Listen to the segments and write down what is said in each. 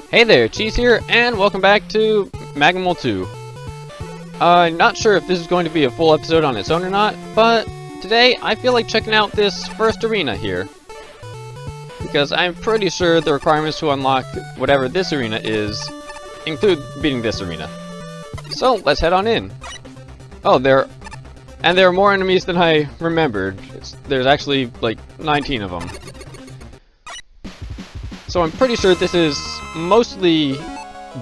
Hey there, Cheese here, and welcome back to Magmal 2. Not sure if this is going to be a full episode on its own or not, but today I feel like checking out this first arena here. Because I'm pretty sure the requirements to unlock whatever this arena is include beating this arena. So, let's head on in. Oh, there are more enemies than I remembered. There's actually like 19 of them. So I'm pretty sure this is mostly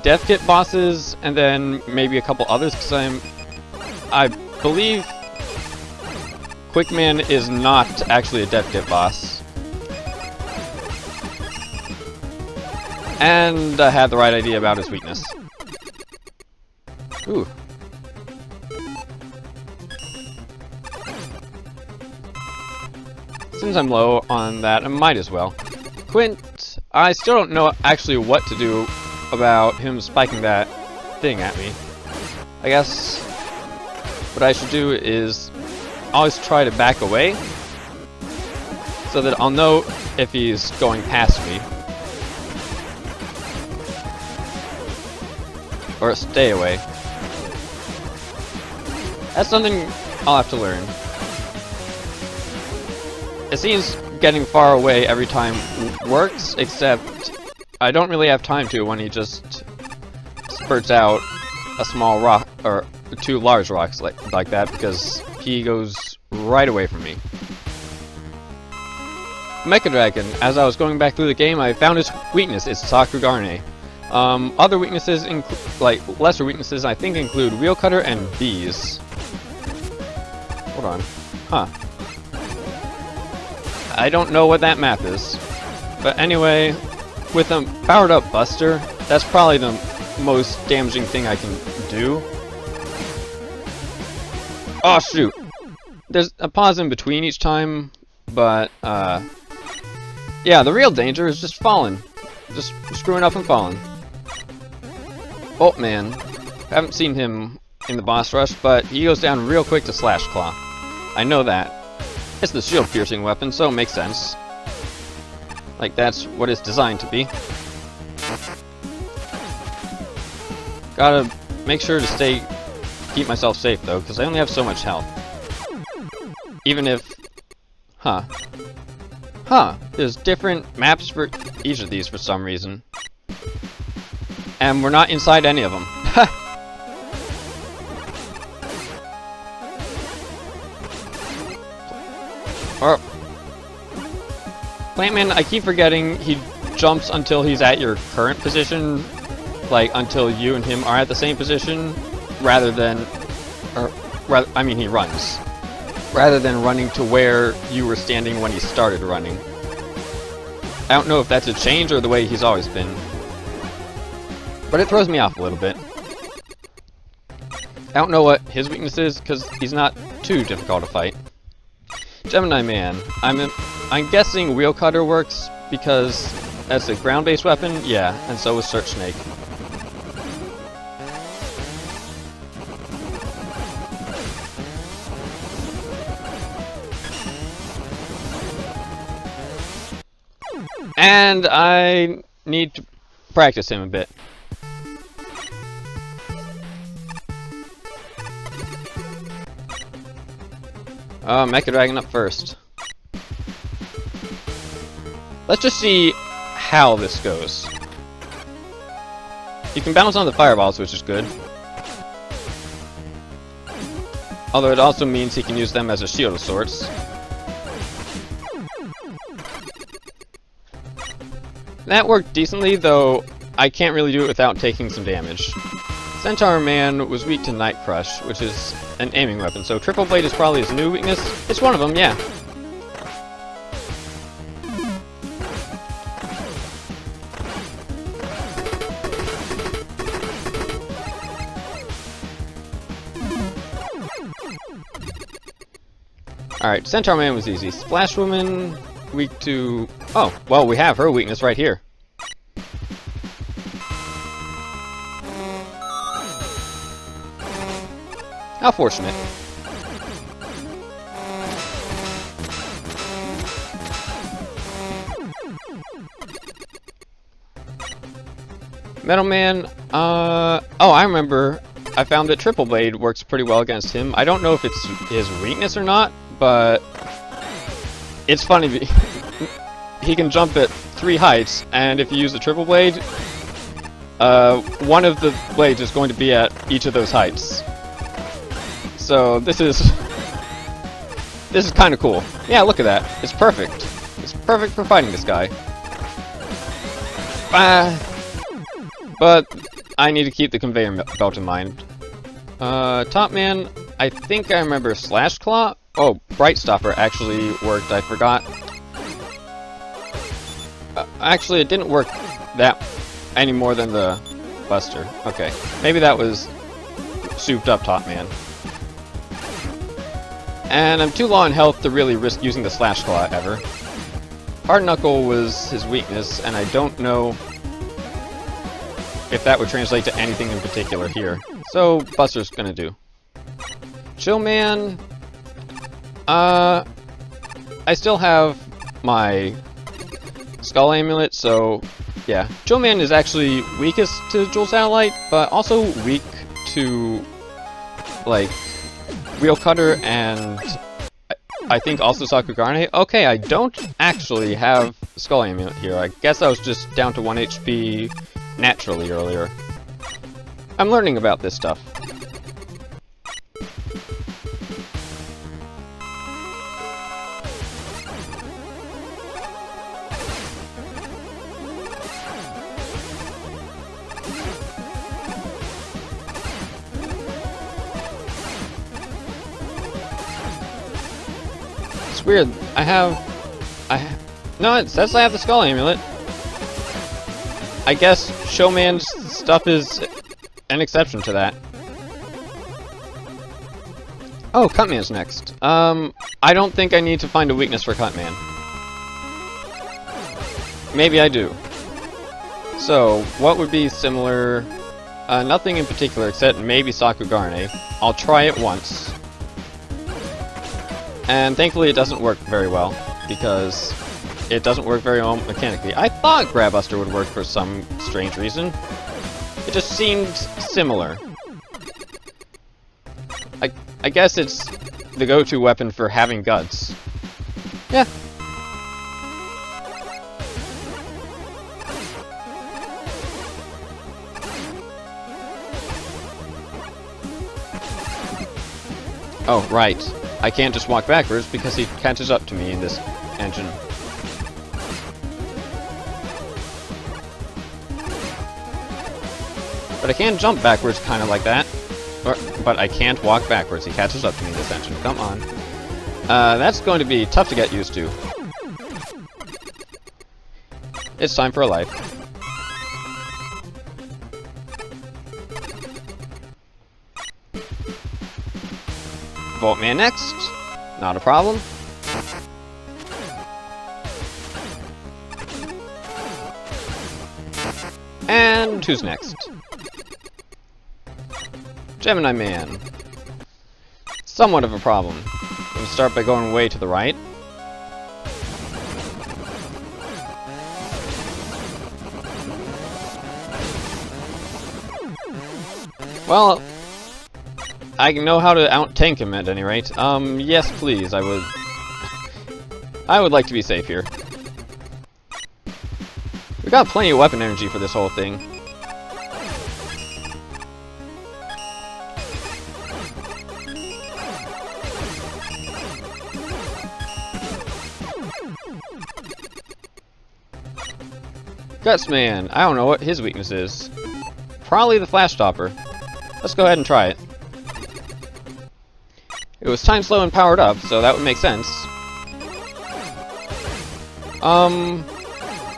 death kit bosses, and then maybe a couple others, because I believe Quickman is not actually a death kit boss. And I had the right idea about his weakness. Ooh. Since I'm low on that, I might as well. Quint, I still don't know actually what to do about him spiking that thing at me. I guess what I should do is always try to back away so that I'll know if he's going past me. Or stay away. That's something I'll have to learn. It seems getting far away every time works, except I don't really have time to when he just spurts out a small rock, or two large rocks like that, because he goes right away from me. Mecha Dragon, as I was going back through the game, I found his weakness is Sakugarne. Other weaknesses, like lesser weaknesses, I think include Wheel Cutter and Bees. Hold on. Huh. I don't know what that map is. But anyway, with a powered up Buster, that's probably the most damaging thing I can do. Oh shoot! There's a pause in between each time, but yeah, the real danger is just falling. Just screwing up and falling. Oh man, haven't seen him in the boss rush, but he goes down real quick to Slash Claw. I know that. It's the shield piercing weapon, so it makes sense. Like, that's what it's designed to be. Gotta make sure to keep myself safe though, because I only have so much health. Even if... There's different maps for each of these for some reason. And we're not inside any of them. Or Plantman, I keep forgetting he jumps until he's at your current position, like until you and him are at the same position, rather than, he runs, rather than running to where you were standing when he started running. I don't know if that's a change or the way he's always been, but it throws me off a little bit. I don't know what his weakness is, because he's not too difficult to fight. Gemini Man. I'm guessing Wheel Cutter works because that's a ground-based weapon? Yeah, and so is Search Snake. And I need to practice him a bit. Mecha Dragon up first. Let's just see how this goes. You can bounce on the fireballs, which is good. Although it also means he can use them as a shield of sorts. That worked decently, though I can't really do it without taking some damage. Centaur Man was weak to Night Crush, which is an aiming weapon, so Triple Blade is probably his new weakness. It's one of them, yeah. Alright, Centaur Man was easy. Splash Woman, weak to... Oh, well, we have her weakness right here. How fortunate. Metal Man, oh, I remember. I found that Triple Blade works pretty well against him. I don't know if it's his weakness or not, but it's funny. He can jump at 3 heights, and if you use the Triple Blade, one of the blades is going to be at each of those heights. So this is kind of cool. Yeah, look at that. It's perfect. It's perfect for fighting this guy. But I need to keep the conveyor belt in mind. Top Man, I think I remember Slash Claw. Oh, Bright Stopper actually worked. I forgot. Actually, it didn't work that any more than the Buster. Okay, maybe that was souped up Top Man. And I'm too low on health to really risk using the Slash Claw ever. Hard Knuckle was his weakness, and I don't know if that would translate to anything in particular here. So, Buster's gonna do. Chill Man... I still have my Skull Amulet, so yeah. Chill Man is actually weakest to Jewel Satellite, but also weak to, like, Wheel Cutter and I think also Sakugarne. Okay, I don't actually have Skull Amulet here. I guess I was just down to 1 HP naturally earlier. I'm learning about this stuff. It's weird. No, it says I have the Skull Amulet. I guess Showman's stuff is an exception to that. Oh, Cutman's next. I don't think I need to find a weakness for Cutman. Maybe I do. So, what would be similar? Nothing in particular except maybe Sakugarne. I'll try it once. And thankfully it doesn't work very well, because it doesn't work very well mechanically. I thought Grabbuster would work for some strange reason. It just seemed similar. I guess it's the go-to weapon for having guts. Yeah. Oh, right. I can't just walk backwards because he catches up to me in this engine. But I can jump backwards kind of like that. But I can't walk backwards. He catches up to me in this engine. Come on. That's going to be tough to get used to. It's time for a life. Voltman next. Not a problem. And who's next? Gemini Man. Somewhat of a problem. We'll start by going way to the right. Well, I know how to out-tank him at any rate. Yes please, I would like to be safe here. We got plenty of weapon energy for this whole thing. Gutsman, I don't know what his weakness is. Probably the Flash Stopper. Let's go ahead and try it. It was time slow and powered up, so that would make sense.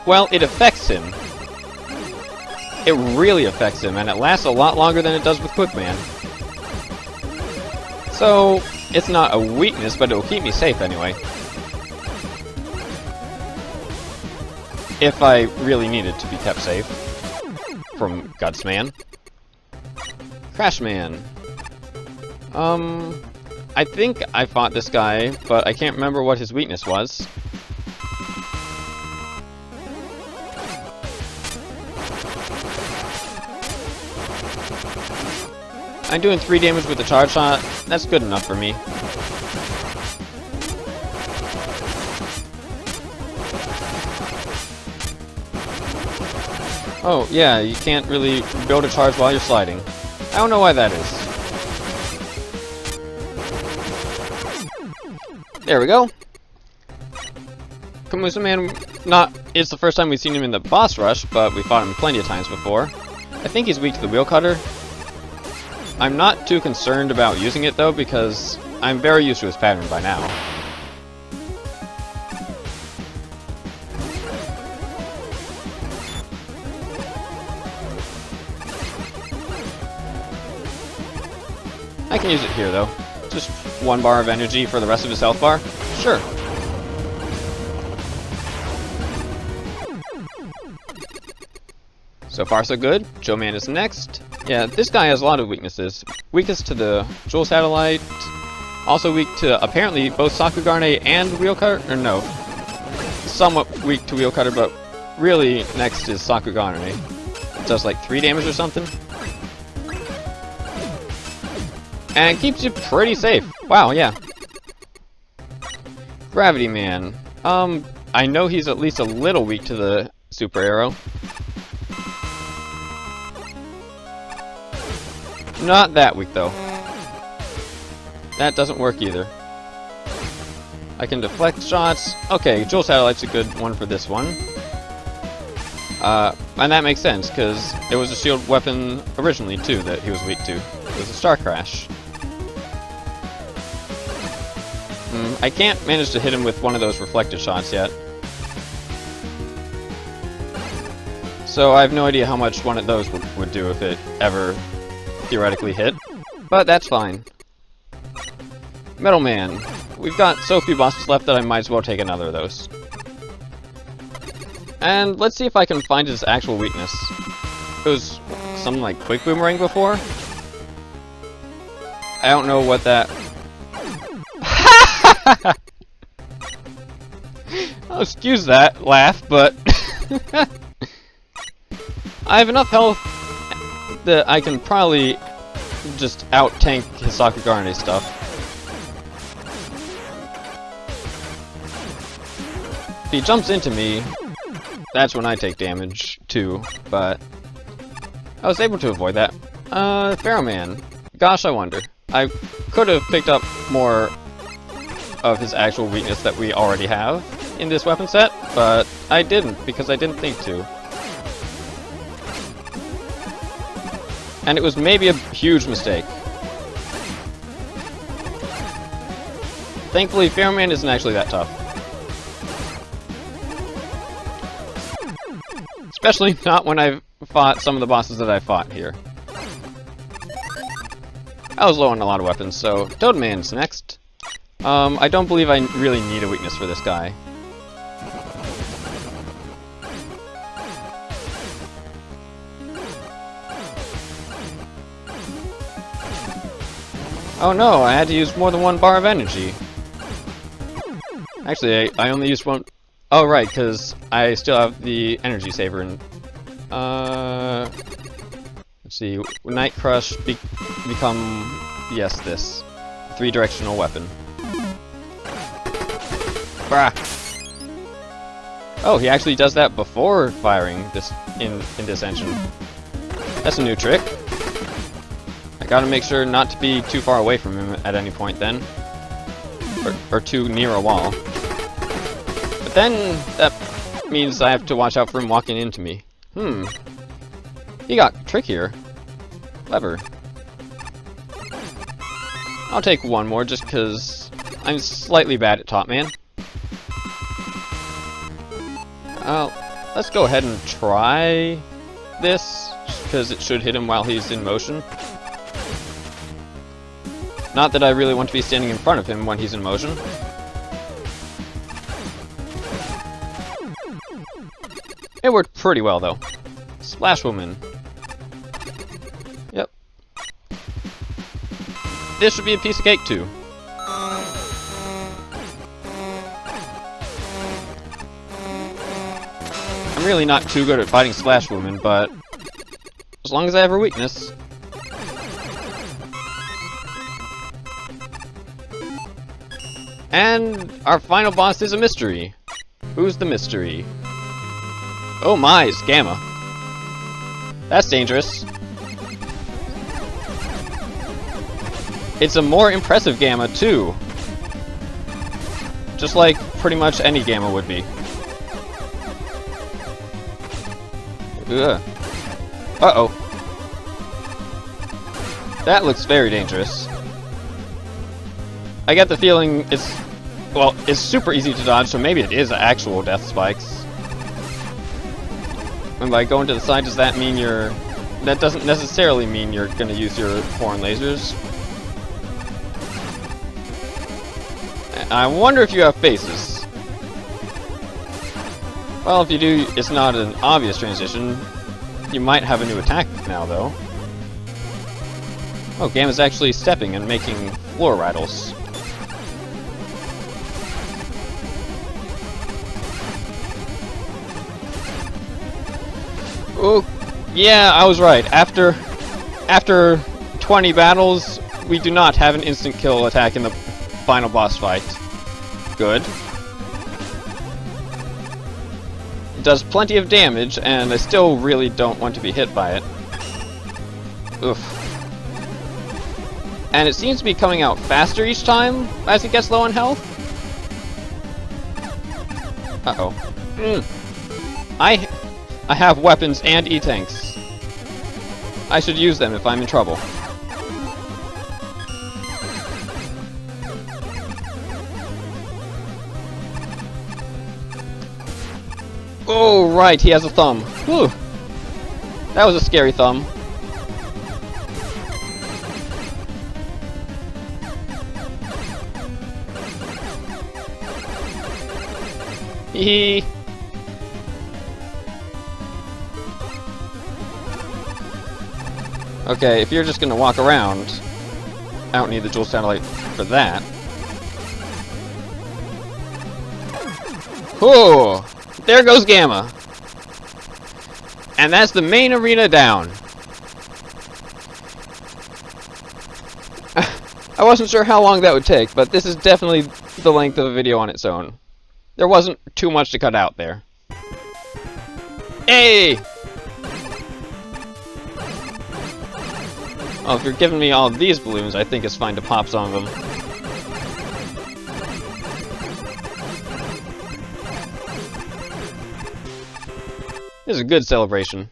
Well, it affects him. It really affects him, and it lasts a lot longer than it does with Quickman. So, it's not a weakness, but it will keep me safe anyway. If I really needed to be kept safe. From Gutsman. Crashman. I think I fought this guy, but I can't remember what his weakness was. I'm doing 3 damage with the charge shot. That's good enough for me. Oh, yeah, you can't really build a charge while you're sliding. I don't know why that is. There we go. Kamusa Man, it's the first time we've seen him in the boss rush, but we fought him plenty of times before. I think he's weak to the wheel cutter. I'm not too concerned about using it though, because I'm very used to his pattern by now. I can use it here though. Just 1 bar of energy for the rest of his health bar? Sure. So far so good. Joe Man is next. Yeah, this guy has a lot of weaknesses. Weakness to the Jewel Satellite. Also weak to, apparently, both Sakugarne and Wheel Cutter. Or no. Somewhat weak to Wheel Cutter, but really next is Sakugarne. It does like 3 damage or something. And keeps you pretty safe. Wow, yeah. Gravity Man. I know he's at least a little weak to the Super Arrow. Not that weak, though. That doesn't work either. I can deflect shots. Okay, Jewel Satellite's a good one for this one. And that makes sense, because it was a shield weapon originally, too, that he was weak to. It was a Star Crash. I can't manage to hit him with one of those reflected shots yet. So I have no idea how much one of those would do if it ever theoretically hit. But that's fine. Metal Man. We've got so few bosses left that I might as well take another of those. And let's see if I can find his actual weakness. It was something like Quick Boomerang before. I don't know what that... Oh, excuse that laugh, but... I have enough health that I can probably just out-tank his Sakugarne stuff. If he jumps into me, that's when I take damage, too, but... I was able to avoid that. Pharaoh Man. Gosh, I wonder. I could have picked up more of his actual weakness that we already have in this weapon set, but I didn't, because I didn't think to. And it was maybe a huge mistake. Thankfully, Pharaoh Man isn't actually that tough. Especially not when I've fought some of the bosses that I fought here. I was low on a lot of weapons, so Toadman's next. I don't believe I really need a weakness for this guy. Oh no, I had to use more than 1 bar of energy. Actually, I only used 1... Oh right, because I still have the energy saver in... Let's see, Night Crush become... Yes, this. 3-directional weapon. Brah! Oh, he actually does that before firing this in this engine. That's a new trick. I gotta make sure not to be too far away from him at any point then. Or too near a wall. But then, that means I have to watch out for him walking into me. He got trickier. Clever. I'll take 1 more just because I'm slightly bad at Top Man. Let's go ahead and try this, because it should hit him while he's in motion. Not that I really want to be standing in front of him when he's in motion. It worked pretty well, though. Splash Woman. Yep. This should be a piece of cake, too. I'm really not too good at fighting Splash Woman, but as long as I have her weakness. And our final boss is a mystery. Who's the mystery? Oh my, it's Gamma. That's dangerous. It's a more impressive Gamma, too. Just like pretty much any Gamma would be. Ugh. Uh-oh. That looks very dangerous. I get the feeling it's... well, it's super easy to dodge, so maybe it is actual death spikes. And by going to the side, does that mean you're... that doesn't necessarily mean you're gonna use your horn lasers. I wonder if you have faces. Well, if you do, it's not an obvious transition. You might have a new attack now, though. Oh, Gamma's actually stepping and making floor rattles. Oh, yeah, I was right. After 20 battles, we do not have an instant kill attack in the final boss fight. Good. It does plenty of damage, and I still really don't want to be hit by it. Oof. And it seems to be coming out faster each time as it gets low on health. Uh-oh. I have weapons and E-tanks. I should use them if I'm in trouble. Oh, right, he has a thumb. Whew. That was a scary thumb. Hee. Okay, if you're just gonna walk around, I don't need the dual satellite for that. Whoa! There goes Gamma! And that's the main arena down. I wasn't sure how long that would take, but this is definitely the length of a video on its own. There wasn't too much to cut out there. Hey! Oh, if you're giving me all these balloons, I think it's fine to pop some of them. This is a good celebration.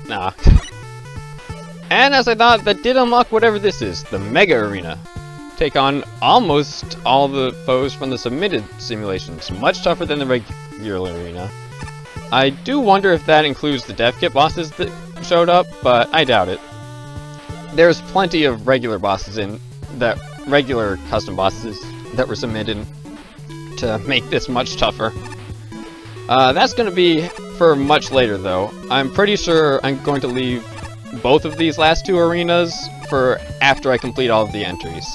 Nah. And as I thought, that did unlock whatever this is, the Mega Arena. Take on almost all the foes from the submitted simulations, much tougher than the regular arena. I do wonder if that includes the dev kit bosses that showed up, but I doubt it. There's plenty of regular bosses in that regular custom bosses that were submitted to make this much tougher. That's going to be for much later, though. I'm pretty sure I'm going to leave both of these last two arenas for after I complete all of the entries.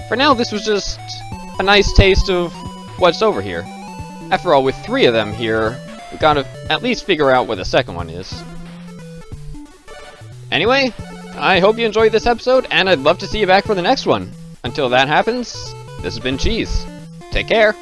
For now, this was just a nice taste of what's over here. After all, with 3 of them here, we gotta at least figure out where the second one is. Anyway, I hope you enjoyed this episode, and I'd love to see you back for the next one. Until that happens, this has been Cheese. Take care!